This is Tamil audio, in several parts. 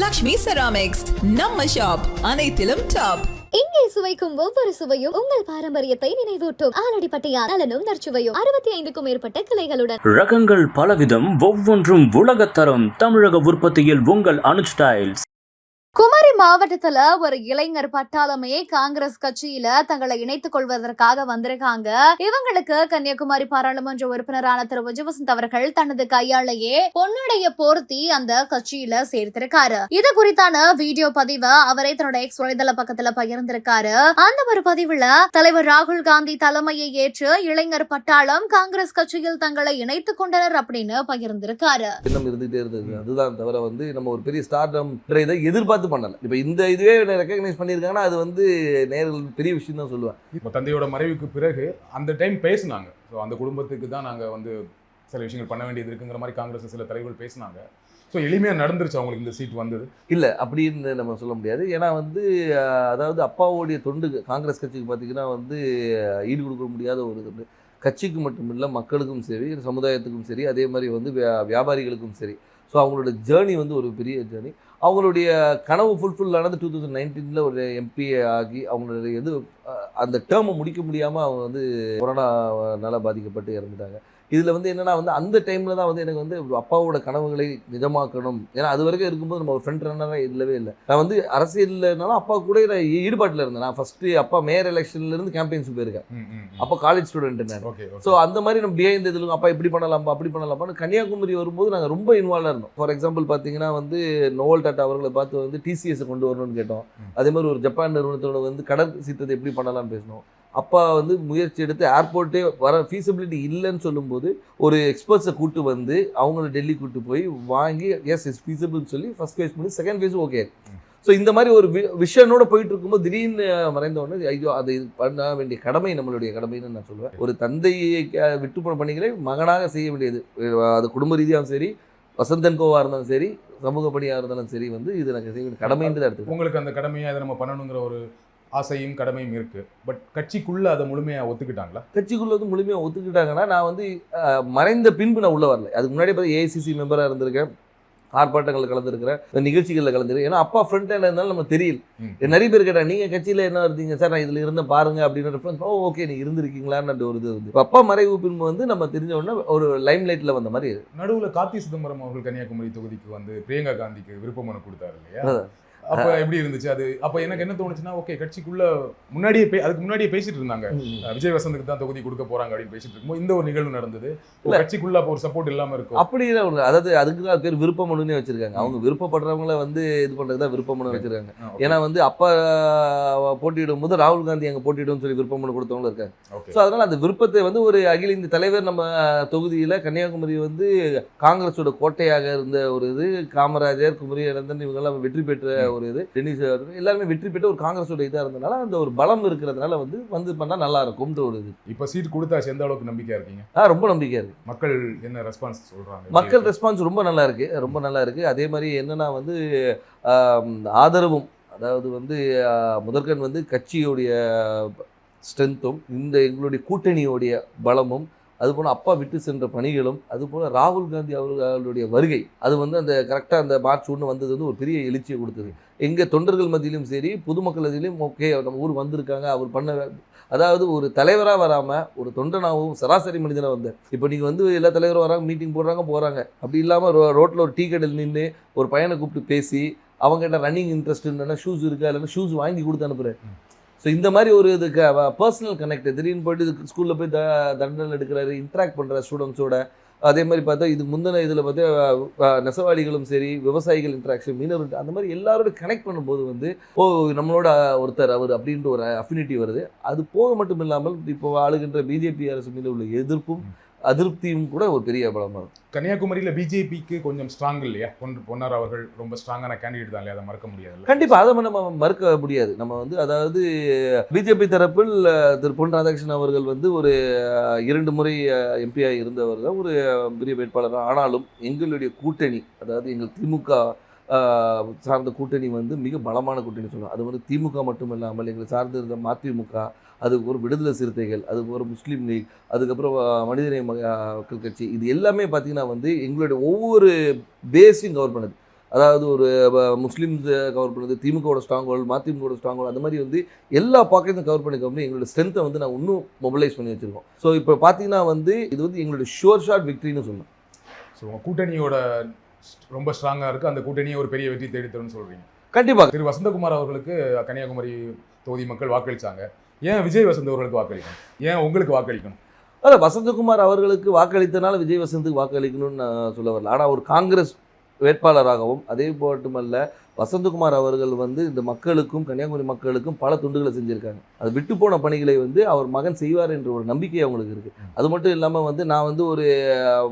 லக்ஷ்மி செராமிக்ஸ் நம்ம ஷாப் அனைத்திலும் டாப். இங்கே சுவைக்கும் ஒவ்வொரு சுவையும் உங்கள் பாரம்பரியத்தை நினைவூட்டும் ஆலடிப்பட்டியார் நலனும் நற்சுவையும் 65க்கும் மேற்பட்ட கிளைகளுடன் ரகங்கள் பலவிதம், ஒவ்வொன்றும் உலகத்தரம். தமிழக உற்பத்தியில் உங்கள் அனுஜ் ஸ்டைல்ஸ். குமரி மாவட்டத்துல ஒரு இளைஞர் பட்டாளமே காங்கிரஸ் கட்சியில தங்களை இணைத்துக் கொள்வதற்காக வந்திருக்காங்க. இவங்களுக்கு கன்னியாகுமரி பாராளுமன்ற உறுப்பினரான திரு விஜயவசந்த் அவர்கள் தனது கையாலேயே பொன்னுடைய போர்த்தி அந்த கட்சியில சேர்த்திருக்காரு. இது குறித்தான வீடியோ பதிவை அவரே தன்னோட எக்ஸ் வலைதள பக்கத்துல பகிர்ந்திருக்காரு. அந்த ஒரு பதிவுல தலைவர் ராகுல் காந்தி தலைமையை ஏற்று இளைஞர் பட்டாளம் காங்கிரஸ் கட்சியில் தங்களை இணைத்துக் கொண்டனர் அப்படின்னு பகிர்ந்திருக்காரு. அதுதான் தவிர நம்ம ஒரு பெரிய ஸ்டார்டம் இதை எதிர்பார்த்து பண்ணல. இப்ப இந்த இதுவே ரெகக்னைஸ் பண்ணியிருக்காங்கன்னா அது நேரில் பெரிய விஷயம் தான் சொல்லுவேன். இப்போ தந்தையோட மறைவுக்கு பிறகு அந்த டைம் பேசினாங்க. ஸோ அந்த குடும்பத்துக்கு தான் நாங்கள் சில விஷயங்கள் பண்ண வேண்டியது இருக்குங்கிற மாதிரி காங்கிரஸ் சில தலைவர்கள் பேசினாங்க. ஸோ எளிமையாக நடந்துருச்சு அவங்களுக்கு இந்த சீட் வந்தது இல்லை அப்படின்னு நம்ம சொல்ல முடியாது. ஏன்னா அதாவது அப்பாவோடைய தொண்டு காங்கிரஸ் கட்சிக்கு பார்த்தீங்கன்னா ஈடு கொடுக்க முடியாத ஒரு தொண்டு. கட்சிக்கு மட்டும் இல்லை, மக்களுக்கும் சரி, சமுதாயத்துக்கும் சரி, அதே மாதிரி வியாபாரிகளுக்கும் சரி. ஸோ அவங்களோட ஜேர்னி ஒரு பெரிய ஜேர்னி. அவங்களுடைய கனவு ஃபுல்ஃபில் ஆனது 2019 ஒரு எம்பி ஆகி அவங்களுடைய அந்த டேர்மை முடிக்க முடியாமல் அவங்க கொரோனாவால் பாதிக்கப்பட்டு இறந்துட்டாங்க. இதில் என்னென்னா அந்த டைமில் தான் எனக்கு அப்பாவோட கனவுகளை நிஜமாக்கணும். ஏன்னா அது வரைக்கும் இருக்கும்போது நம்ம ஒரு ஃப்ரண்ட் ரன்னராக இல்லவே இல்லை. நான் அரசியல்னாலும் அப்பா கூட நான் ஈடுபாட்டில் இருந்தேன். நான் ஃபஸ்ட்டு அப்பா மேயர் எலெக்ஷன்லேருந்து கேம்பெயின்ஸுக்கு போயிருக்கேன். அப்போ காலேஜ் ஸ்டூடெண்ட் நான். ஸோ அந்த மாதிரி நம்ம பிஹைண்ட் இதில் அப்பா இப்படி பண்ணலாம்ப்பா அப்படி பண்ணலாம்ப்பான்னு கன்னியாகுமரி வரும்போது நாங்கள் ரொம்ப இன்வால்வாக இருந்தோம். ஃபார் எக்ஸாம்பிள் பார்த்தீங்கன்னா நோவல் டாட்டா அவர்களை பார்த்து டிசிஎஸை கொண்டு வரணும்னு கேட்டோம். அதே மாதிரி ஒரு ஜப்பான் நிறுவனத்தோட கடல் சீற்றத்தை எப்படி பண்ணலாம்னு பேசணும். அப்பா முயற்சி எடுத்து ஏர்போர்ட்டே வர ஃபீஸிபிலிட்டி இல்லைன்னு சொல்லும்போது ஒரு எக்ஸ்பர்ட்ஸை கூப்பிட்டு அவங்கள டெல்லி கூப்பிட்டு போய் வாங்கி எஸ் இஸ் ஃபீஸிபிள்னு சொல்லி ஃபஸ்ட் ஃபேஸ் பண்ணி செகண்ட் ஃபேஸும் ஓகே. ஸோ இந்த மாதிரி ஒரு விஷனோட போயிட்டு இருக்கும்போது திடீர்னு மறைந்த உடனே ஐயோ அது பண்ண வேண்டிய கடமை நம்மளுடைய கடமைன்னு நான் சொல்லுவேன். ஒரு தந்தையை விட்டு போன பணிகளை மகனாக செய்ய வேண்டியது. அது குடும்ப ரீதியாகவும் சரி, வசந்தன் கோவாக இருந்தாலும் சரி, சமூக பணியாக இருந்தாலும் சரி இது எனக்கு செய்ய வேண்டிய கடமைன்னு தான் எடுத்து. உங்களுக்கு அந்த கடமையை அதை நம்ம பண்ணணுங்கிற ஒரு ஆசையும் கடமையும் இருக்கு. பட் கட்சிக்குள்ள அதை முழுமையாக ஒத்துக்கிட்டாங்களா? கட்சிக்குள்ள முழுமையாக ஒத்துக்கிட்டாங்கன்னா நான் மறைந்த பின்பு நான் உள்ள வரல. அதுக்கு முன்னாடி ஏஐசிசி மெம்பராக இருந்திருக்கேன், ஆர்ப்பாட்டங்களில் கலந்துருக்கிறேன், நிகழ்ச்சிகளில் கலந்துருக்கேன். ஏன்னா அப்பா ஃப்ரண்ட் ஹேண்ட் இருந்தாலும் நம்ம தெரியல. நிறைய பேர் கேட்டாங்க நீங்கள் கட்சியில் என்ன இருந்தீங்க சார், நான் இதில் இருந்த பாருங்க அப்படின்னு ரெஃபரன்ஸ். ஓகே நீ இருந்திருக்கீங்களான்னு ஒரு இது அப்பா மறைவு பின்பு நம்ம தெரிஞ்ச உடனே ஒரு லைம் லைட்டில் வந்த மாதிரி. நடுவில் கார்த்தி சிதம்பரம் அவர்கள் கன்னியாகுமரி தொகுதிக்கு பிரியங்கா காந்திக்கு விருப்ப மனு கொடுத்தாரு இல்லையா? அப்ப எப்படி இருந்துச்சு அது? அப்ப எனக்கு என்ன தோணுச்சுன்னா, ஓகே கட்சிக்குள்ள அதுக்கு முன்னாடியே பேசிட்டு இருந்தாங்க, விஜய் வசந்துக்கு தான் தொகுதி கொடுக்க போறாங்க அப்படின்னு பேசிட்டு இருக்கும்போது இந்த ஒரு நிகழ்வு நடந்தது. கட்சிக்குள்ள அப்போ ஒரு சப்போர்ட் இல்லாம இருக்கும் அப்படி. அதாவது அதுக்கு தான் பேர் விருப்ப மனுன்னே வச்சிருக்காங்க. அவங்க விருப்பப்படுறவங்கள இது பண்றதுதான் விருப்ப மனு வச்சிருக்காங்க. ஏன்னா அப்பா போட்டியிடும் போது ராகுல் காந்தி அங்க போட்டியிடும் சொல்லி விருப்ப மனு கொடுத்தவங்களும் இருக்காங்க. ஸோ அதனால அந்த விருப்பத்தை ஒரு அகில இந்திய தலைவர் நம்ம தொகுதியில கன்னியாகுமரி காங்கிரஸோட கோட்டையாக இருந்த ஒரு காமராஜர், குமரி அனந்தன் இவங்கெல்லாம் வெற்றி பெற்ற ஒரு டென்னிஸ் எல்லாருமே வெற்றி பெற்ற ஒரு காங்கிரஸோட இதா இருந்தனால அந்த ஒரு பலம் இருக்கிறதுனால பண்ணா நல்லா இருக்கும்ன்ற ஒரு இது. இப்ப சீட் கொடுத்தாச்சு, எந்த அளவுக்கு நம்பிக்கையா இருக்கீங்க? ரொம்ப நம்பிக்கையா இருக்கு. மக்கள் என்ன ரெஸ்பான்ஸ் சொல்றாங்க? மக்கள் ரெஸ்பான்ஸ் ரொம்ப நல்லா இருக்கு, ரொம்ப நல்லா இருக்கு. அதே மாதிரி என்னன்னா ஆதரவும், அதாவது முதற்கண் கட்சியோடைய ஸ்ட்ரென்த்தும் எங்களுடைய கூட்டணியோடைய பலமும், அதுபோல் அப்பா விட்டு சென்ற பணிகளும், அதுபோல் ராகுல் காந்தி அவர்களுடைய வருகை அந்த கரெக்டாக அந்த மார்ச் 1 வந்தது ஒரு பெரிய எழுச்சியை கொடுத்தது. எங்கள் தொண்டர்கள் மத்தியிலும் சரி, பொதுமக்கள் மத்தியிலும் ஓகே நம்ம ஊர் வந்திருக்காங்க, அவர் பண்ண அதாவது ஒரு தலைவராக வராமல் ஒரு தொண்டனாகவும் சராசரி மனிதனாக வந்தார். இப்போ நீங்கள் எல்லா தலைவரும் வராங்க, மீட்டிங் போடுறாங்க. அப்படி இல்லாமல் ரோட்டில் ஒரு டீ கடையில் நின்று ஒரு பையனை கூப்பிட்டு பேசி அவங்ககிட்ட ரன்னிங் இன்ட்ரெஸ்ட் இல்லைன்னா ஷூஸ் இருக்கா, இல்லைன்னா ஷூஸ் வாங்கி கொடுத்து அனுப்புகிறேன். ஸோ இந்த மாதிரி ஒரு பர்சனல் கனெக்ட், திடீர்னு போய்ட்டு ஸ்கூலில் போய் தண்டனை எடுக்கிறாரு, இன்ட்ராக்ட் பண்ணுற ஸ்டூடெண்ட்ஸோட. அதே மாதிரி பார்த்தா இதுக்கு முந்தின இதில் நெசவாளிகளும் சரி, விவசாயிகள் இன்ட்ராக்ஷன், மீனவர், அந்த மாதிரி எல்லாரோட கனெக்ட் பண்ணும்போது நம்மளோட ஒருத்தர் அவர் அப்படின்ற ஒரு அஃபினிட்டி வருது. அது போக மட்டும் இல்லாமல் இப்போ ஆளுகின்ற பிஜேபி அரசு மீது உள்ள எதிர்ப்பும் அதிருப்தியும் கூட ஒரு பெரிய பலமாக இருக்கும். கன்னியாகுமரியில் பிஜேபிக்கு கொஞ்சம் ஸ்ட்ராங் இல்லையா? பொன்னார் அவர்கள் ரொம்ப ஸ்ட்ராங்கான கேண்டிடேட் தான் இல்லையா? அதை மறக்க முடியாது. கண்டிப்பாக அதை நம்ம மறுக்க முடியாது. நம்ம அதாவது பிஜேபி தரப்பில் திரு பொன் ராதாகிருஷ்ணன் அவர்கள் ஒரு 2 முறை எம்பியாக இருந்தவர் தான், ஒரு பெரிய வேட்பாளர். ஆனாலும் எங்களுடைய கூட்டணி, அதாவது எங்கள் திமுக சார்ந்த கூட்டணி மிக பலமான கூட்டணி சொல்லுவோம். அது திமுக மட்டும் இல்லாமல் எங்களை சார்ந்து இருந்த மதிமுக, அதுக்கு ஒரு விடுதலை சிறுத்தைகள், அதுக்கு ஒரு முஸ்லீம் லீக், அதுக்கப்புறம் மனிதநேய மக்கள் கட்சி, இது எல்லாமே பார்த்திங்கன்னா எங்களுடைய ஒவ்வொரு பேஸையும் கவர் பண்ணுது. அதாவது ஒரு முஸ்லீம்ஸ் கவர் பண்ணுறது, திமுகவோட ஸ்ட்ராங் ஹோல்டு, மதிமுகவோட ஸ்ட்ராங் ஹோல்டு, அந்த மாதிரி வந்து எல்லா பாக்கெட்டும் கவர் பண்ணி எங்களோட ஸ்ட்ரென்த்தை வந்து நான் இன்னும் மொபிலைஸ் பண்ணி வச்சுருக்கோம். ஸோ இப்போ பார்த்தீங்கன்னா வந்து இது வந்து எங்களோட ஷுவர் ஷாட் விக்ட்ரின்னு சொல்லலாம். ஸோ உங்கள் கூட்டணியோட ரொம்ப ஸ்ட்ராங்காக இருக்குது, அந்த கூட்டணியை ஒரு பெரிய வெற்றி தேடித்தரும்னு சொல்கிறீங்க. கண்டிப்பாக திரு வசந்தகுமார் அவர்களுக்கு கன்னியாகுமரி தொகுதி மக்கள் வாக்களித்தாங்க. ஏன் விஜய் வசந்த் அவர்களுக்கு வாக்களிக்கணும்? ஏன் உங்களுக்கு வாக்களிக்கணும்? அதான் வசந்தகுமார் அவர்களுக்கு வாக்களித்தனால விஜய் வசந்துக்கு வாக்களிக்கணும்னு நான் சொல்ல வரல. ஆனால் ஒரு காங்கிரஸ் வேட்பாளராகவும் அதே மட்டுமல்ல வசந்தகுமார் அவர்கள் வந்து இந்த மக்களுக்கும் கன்னியாகுமரி மக்களுக்கும் பல துண்டுகளை செஞ்சுருக்காங்க. அது விட்டு போன பணிகளை வந்து அவர் மகன் செய்வார் என்ற ஒரு நம்பிக்கை அவங்களுக்கு இருக்குது. அது மட்டும் இல்லாமல் வந்து நான் வந்து ஒரு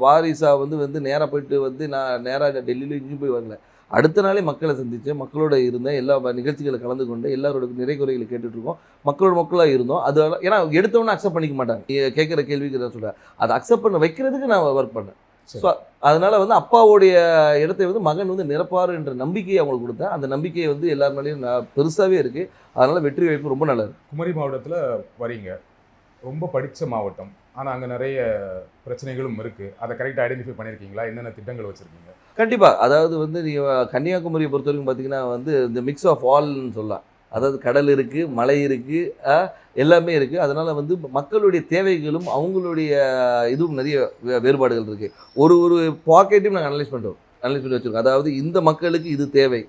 வாரிசாக வந்து நேராக போயிட்டு வந்து நான் நேராக டெல்லியில் இங்கேயும் போய் வரல. அடுத்த நாளே மக்களை சந்தித்தேன், மக்களோட இருந்தேன், எல்லா நிகழ்ச்சிகளை கலந்து கொண்டு எல்லாரோட நிறை குறைகளை கேட்டுட்ருக்கோம், மக்களாக இருந்தோம். அது ஏன்னா எடுத்தவொன்னே அக்செப்ட் பண்ணிக்க மாட்டாங்க. கேட்குற கேள்விக்கு தான் சொல்கிறேன், அதை அக்செப்ட் பண்ண வைக்கிறதுக்கு நான் ஒர்க் பண்ணேன். ஸோ அதனால் வந்து அப்பாவுடைய இடத்தை வந்து மகன் வந்து நிரப்பார் என்ற நம்பிக்கையை அவங்களுக்கு கொடுத்தேன். அந்த நம்பிக்கையை வந்து எல்லார் மேலேயும் பெருசாகவே இருக்குது. அதனால் வெற்றி வாய்ப்பு ரொம்ப நல்லது. குமரி மாவட்டத்தில் வரீங்க, ரொம்ப படித்த மாவட்டம், ஆனால் அங்கே நிறைய பிரச்சனைகளும் இருக்குது. அதை கரெக்டாக ஐடென்டிஃபை பண்ணியிருக்கீங்களா? என்னென்ன திட்டங்கள் வச்சுருக்கீங்க? கண்டிப்பாக. அதாவது வந்து நீங்கள் கன்னியாகுமரியை பொறுத்த வரைக்கும் பார்த்தீங்கன்னா வந்து இந்த மிக்ஸ் ஆஃப் ஆல்னு சொல்லலாம். அதாவது கடல் இருக்குது, மலை இருக்குது, எல்லாமே இருக்குது. அதனால் வந்து மக்களுடைய தேவைகளும் அவங்களுடைய இதுவும் நிறைய வேறுபாடுகள் இருக்குது. ஒரு பாக்கெட்டையும் நாங்கள் அனலைஸ் பண்ணி வச்சுருக்கோம். அதாவது இந்த மக்களுக்கு இது தேவை,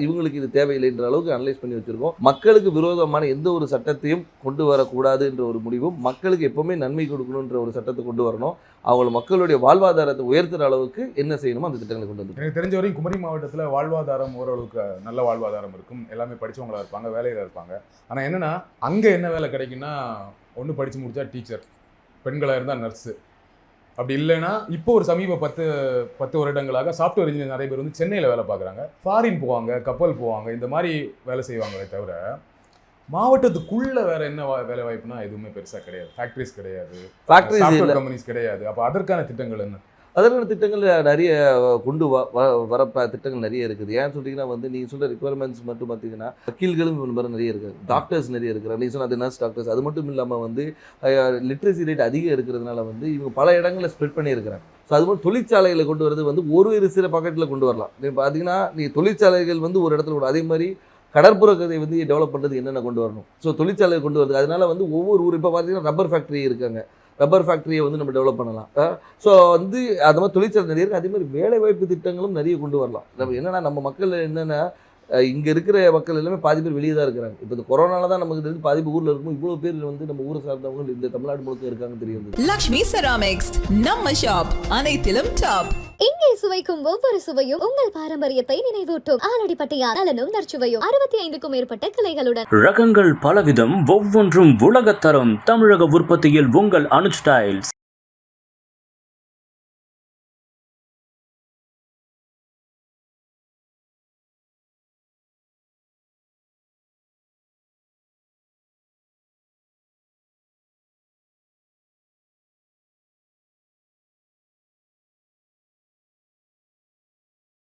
இவங்களுக்கு இது தேவையில்லைன்ற அளவுக்கு அனலைஸ் பண்ணி வச்சுருக்கோம். மக்களுக்கு விரோதமான எந்த ஒரு சட்டத்தையும் கொண்டு வரக்கூடாது என்ற ஒரு முடிவும், மக்களுக்கு எப்போவுமே நன்மை கொடுக்கணுன்ற ஒரு சட்டத்தை கொண்டு வரணும். அவங்க மக்களுடைய வாழ்வாதாரத்தை உயர்த்துகிற அளவுக்கு என்ன செய்யணுமோ அந்த திட்டங்களை கொண்டு வந்து. எனக்கு தெரிஞ்ச வரைக்கும் குமரி மாவட்டத்தில் வாழ்வாதாரம் ஓரளவுக்கு நல்ல வாழ்வாதாரம் இருக்கும், எல்லாமே படித்தவங்களாக இருப்பாங்க, வேலையில் இருப்பாங்க. ஆனால் என்னென்னா அங்கே என்ன வேலை கிடைக்குன்னா, ஒன்று படித்து முடித்தா டீச்சர், பெண்களாக இருந்தால் நர்ஸு, அப்படி இல்லைன்னா இப்போ ஒரு சமீப 10 வருடங்களாக சாஃப்ட்வேர் இன்ஜினியர் நிறைய பேர் வந்து சென்னையில் வேலை பார்க்குறாங்க, ஃபாரின் போவாங்க, கப்பல் போவாங்க, இந்த மாதிரி வேலை செய்வாங்களே தவிர மாவட்டத்துக்குள்ள வேற என்ன வேலை வாய்ப்புனா எதுவுமே பெருசாக கிடையாது. ஃபேக்ட்ரிஸ் கிடையாது, சாஃப்ட்வேர் கம்பெனிஸ் கிடையாது. அப்போ அதற்கான திட்டங்கள் என்ன? அதற்கான திட்டங்கள் நிறைய கொண்டு வர திட்டங்கள் நிறைய இருக்குது. ஏன்னு சொல்லிங்கன்னா வந்து நீங்கள் சொல்கிற ரிக்குவயர்மெண்ட்ஸ் மட்டும் பார்த்தீங்கன்னா வக்கீல்களும் நிறைய இருக்குது, டாக்டர்ஸ் நிறைய இருக்கிறாங்க. நீங்கள் சொன்ன அது நர்ஸ் டாக்டர்ஸ். அது மட்டும் இல்லாமல் வந்து லிட்ரஸி ரேட் அதிகம் இருக்கிறதுனால வந்து இவங்க பல இடங்களில் ஸ்ப்ரெட் பண்ணியிருக்கிறாங்க. ஸோ அது மாதிரி தொழிற்சாலைகளை கொண்டு வரது வந்து ஒரு சில பாக்கெட்டில் கொண்டு வரலாம். நீங்கள் பார்த்தீங்கன்னா நீங்கள் தொழிற்சாலைகள் வந்து ஒரு இடத்துல கூட, அதே மாதிரி கடற்புற கதை வந்து டெவலப் பண்ணுறது என்னென்ன கொண்டு வரணும். ஸோ தொழிற்சாலை கொண்டு வருது. அதனால வந்து ஒவ்வொரு ஊர் இப்போ பார்த்தீங்கன்னா ரப்பர் ஃபேக்ட்ரி இருக்காங்க, ரப்பர் ஃபேக்ட்ரியை வந்து நம்ம டெவலப் பண்ணலாம். ஸோ வந்து அது மாதிரி தொழிற்சாலை நிறைய இருக்குது. அதே மாதிரி வேலை வாய்ப்பு திட்டங்களும் நிறைய கொண்டு வரலாம். நம்ம என்னென்னா நம்ம மக்கள் என்னென்னா இங்கே இருக்கிற மக்கள் எல்லாமே பாதி பேர் வெளியே தான் இருக்கிறாங்க. இப்போ இந்த கொரோனால தான் நமக்கு தெரிஞ்சு பாதி பேர் ஊரில் இருக்கும். இவ்வளோ பேர் வந்து நம்ம ஊரை சார்ந்தவங்க இந்த தமிழ்நாடு முழுக்க இருக்காங்க தெரியும். லக்ஷ்மி செராமிக்ஸ் நம்ம ஷாப் அனைத்திலும் டாப். இங்கே சுவைக்கும் ஒவ்வொரு சுவையும் உங்கள் பாரம்பரியத்தை நினைவூட்டும். ஆலடிப்பட்டியார் நலனும் நற்சுவையும் 65க்கும் மேற்பட்ட கிளைகளுடன் ரகங்கள் பலவிதம், ஒவ்வொன்றும் உலகத்தரம். தமிழக உற்பத்தியில் உங்கள் அனுஜ் டைல்ஸ்.